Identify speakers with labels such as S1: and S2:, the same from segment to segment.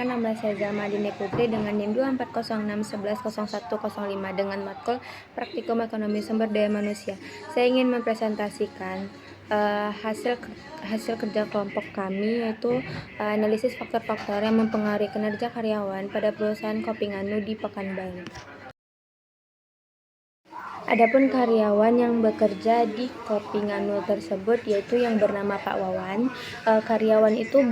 S1: perkenalkan nama saya Zalma Dini Putri dengan NIM 24061110105 dengan matkul Praktikum Ekonomi Sumber Daya Manusia. Saya ingin mempresentasikan hasil kerja kelompok kami, yaitu analisis faktor-faktor yang mempengaruhi kinerja karyawan pada perusahaan Kopi Nganu di Pekanbaru. Adapun karyawan yang bekerja di Kopi Nganu tersebut yaitu yang bernama Pak Wawan. Karyawan itu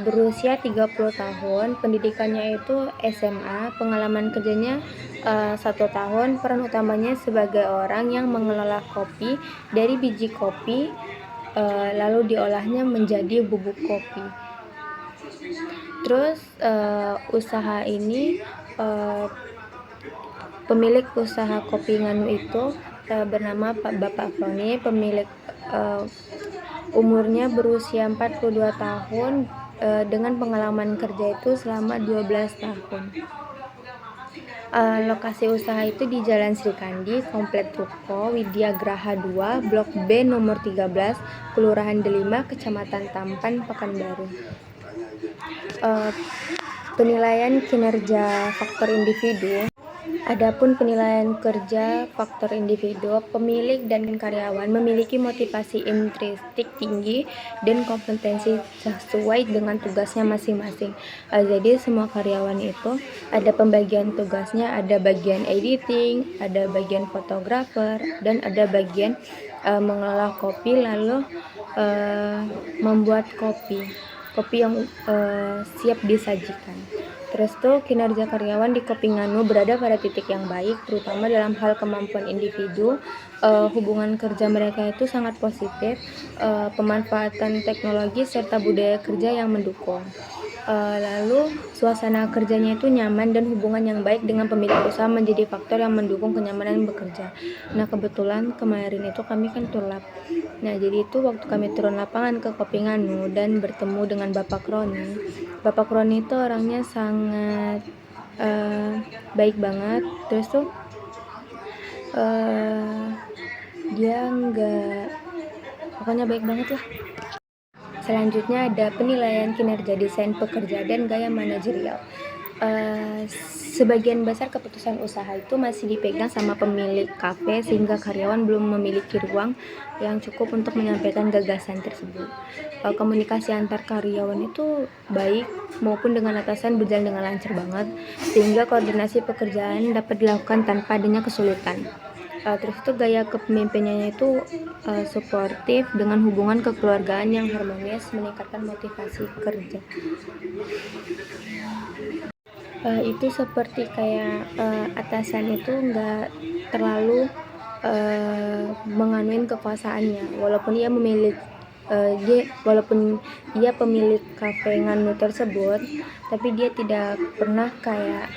S1: berusia 30 tahun, pendidikannya itu SMA, pengalaman kerjanya 1 tahun, peran utamanya sebagai orang yang mengelola kopi dari biji kopi lalu diolahnya menjadi bubuk kopi. Terus usaha ini pemilik usaha Kopi Nganu itu bernama Bapak Froni. Pemilik umurnya berusia 42 tahun dengan pengalaman kerja itu selama 12 tahun. Lokasi usaha itu di Jalan Sri Kandi, Komplek Ruko Widya Graha 2, Blok B nomor 13, Kelurahan Delima, Kecamatan Tampan, Pekanbaru. Penilaian kinerja faktor individu. Adapun penilaian kerja faktor individu, pemilik dan karyawan memiliki motivasi intrinsik tinggi dan kompetensi sesuai dengan tugasnya masing-masing. Jadi semua karyawan itu ada pembagian tugasnya, ada bagian editing, ada bagian fotografer, dan ada bagian mengelola kopi lalu membuat kopi yang siap disajikan. Terus tuh kinerja karyawan di Kopi Nganu berada pada titik yang baik, terutama dalam hal kemampuan individu. Hubungan kerja mereka itu sangat positif, pemanfaatan teknologi serta budaya kerja yang mendukung. Lalu suasana kerjanya itu nyaman dan hubungan yang baik dengan pemilik usaha menjadi faktor yang mendukung kenyamanan bekerja. Nah, kebetulan kemarin itu kami kan turlap. Nah, jadi itu waktu kami turun lapangan ke Kopi Nganu dan bertemu dengan Bapak Kroni. Bapak Kroni itu orangnya sangat baik banget. Terus tuh dia pokoknya baik banget lah. Selanjutnya ada penilaian kinerja desain pekerja dan gaya manajerial. Sebagian besar keputusan usaha itu masih dipegang sama pemilik kafe sehingga karyawan belum memiliki ruang yang cukup untuk menyampaikan gagasan tersebut. Komunikasi antar karyawan itu baik maupun dengan atasan berjalan dengan lancar banget sehingga koordinasi pekerjaan dapat dilakukan tanpa adanya kesulitan. Terus itu gaya kepemimpinannya itu suportif dengan hubungan kekeluargaan yang harmonis, meningkatkan motivasi kerja. Itu seperti kayak atasan itu nggak terlalu menganuin kekuasaannya, walaupun dia pemilik kafe Nganu tersebut, tapi dia tidak pernah kayak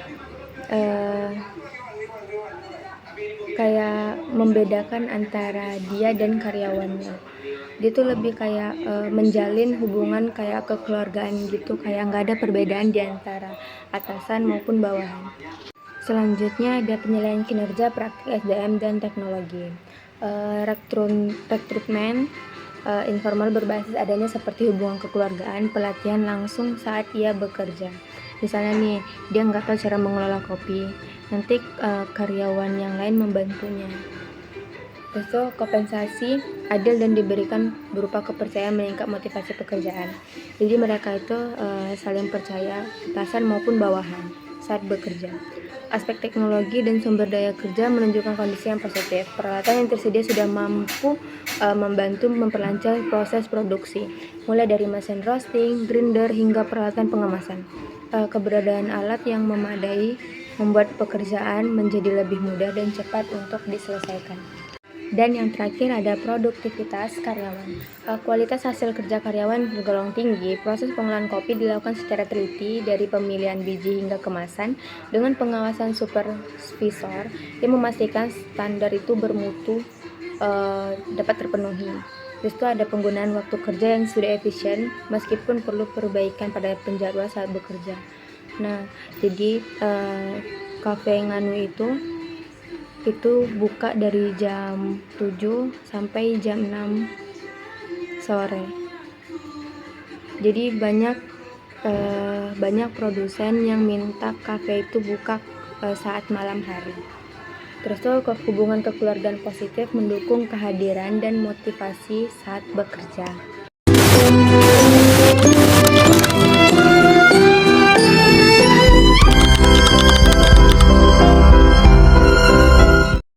S1: membedakan antara dia dan karyawannya. Dia tuh lebih kayak menjalin hubungan kayak kekeluargaan gitu, kayak nggak ada perbedaan di antara atasan maupun bawahan. Selanjutnya ada penilaian kinerja praktik SDM dan teknologi. Rekrutmen informal berbasis adanya seperti hubungan kekeluargaan, pelatihan langsung saat ia bekerja. Misalnya nih, dia nggak tahu cara mengelola kopi, nanti karyawan yang lain membantunya. Terus itu kompensasi adil dan diberikan berupa kepercayaan meningkat motivasi pekerjaan. Jadi mereka itu saling percaya atasan maupun bawahan saat bekerja. Aspek teknologi dan sumber daya kerja menunjukkan kondisi yang positif. Peralatan yang tersedia sudah mampu membantu memperlancar proses produksi, mulai dari mesin roasting, grinder, hingga peralatan pengemasan. Keberadaan alat yang memadai membuat pekerjaan menjadi lebih mudah dan cepat untuk diselesaikan. Dan yang terakhir ada produktivitas karyawan. Kualitas hasil kerja karyawan tergolong tinggi. Proses pengolahan kopi dilakukan secara teliti dari pemilihan biji hingga kemasan dengan pengawasan supervisor yang memastikan standar itu bermutu dapat terpenuhi. Terus itu ada penggunaan waktu kerja yang sudah efisien meskipun perlu perbaikan pada penjadwal saat bekerja. Nah, jadi Cafe Nganu itu buka dari jam 7 sampai jam 6 sore. Jadi banyak produsen yang minta kafe itu buka saat malam hari. Terus tuh hubungan kekeluargaan positif mendukung kehadiran dan motivasi saat bekerja.